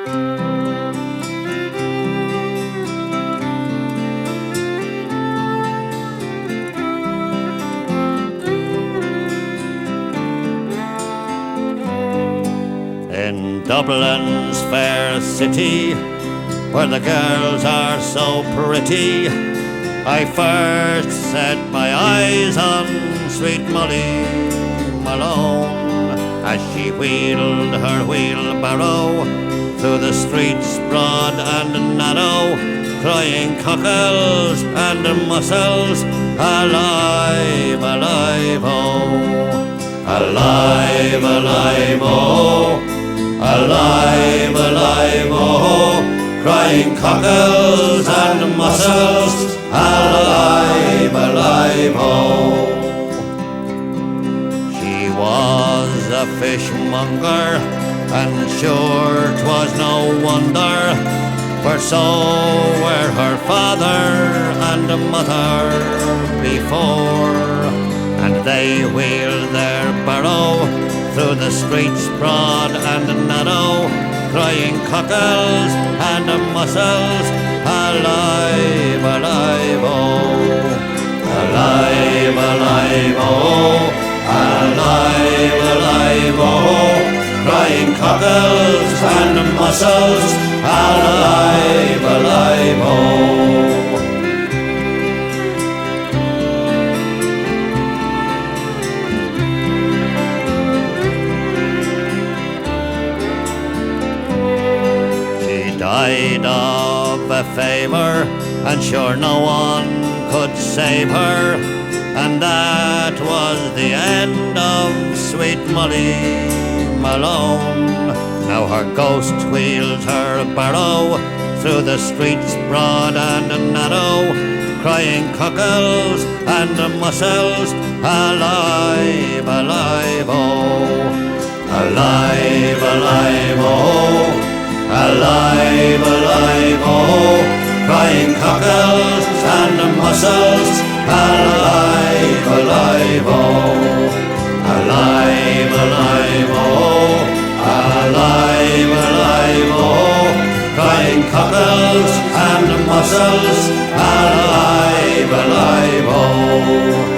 In Dublin's fair city, where the girls are so pretty, I first set my eyes on sweet Molly Malone, as she wheeled her wheelbarrow through the streets broad and narrow, crying cockles and mussels, alive, alive, oh, alive, alive, oh, alive, alive, oh, crying cockles and mussels, alive, alive, oh. She was a fishmonger, and sure 'twas no wonder, for so were her father and mother before, and they wheeled their barrow through the streets broad and narrow, crying cockles and mussels, alive, alive, oh, alive, alive, oh, alive, alive, oh, crying cockles and mussels, alive, alive, oh. Died of a fever, and sure no one could save her, and that was the end of sweet Molly Malone. Now her ghost wheels her barrow through the streets broad and narrow, crying cockles and mussels, alive, alive, oh, alive, alive, oh, alive, alive, oh, crying cockles and mussels, alive, alive, oh, alive, alive, oh, alive, alive, oh, crying cockles and mussels, alive, alive, oh.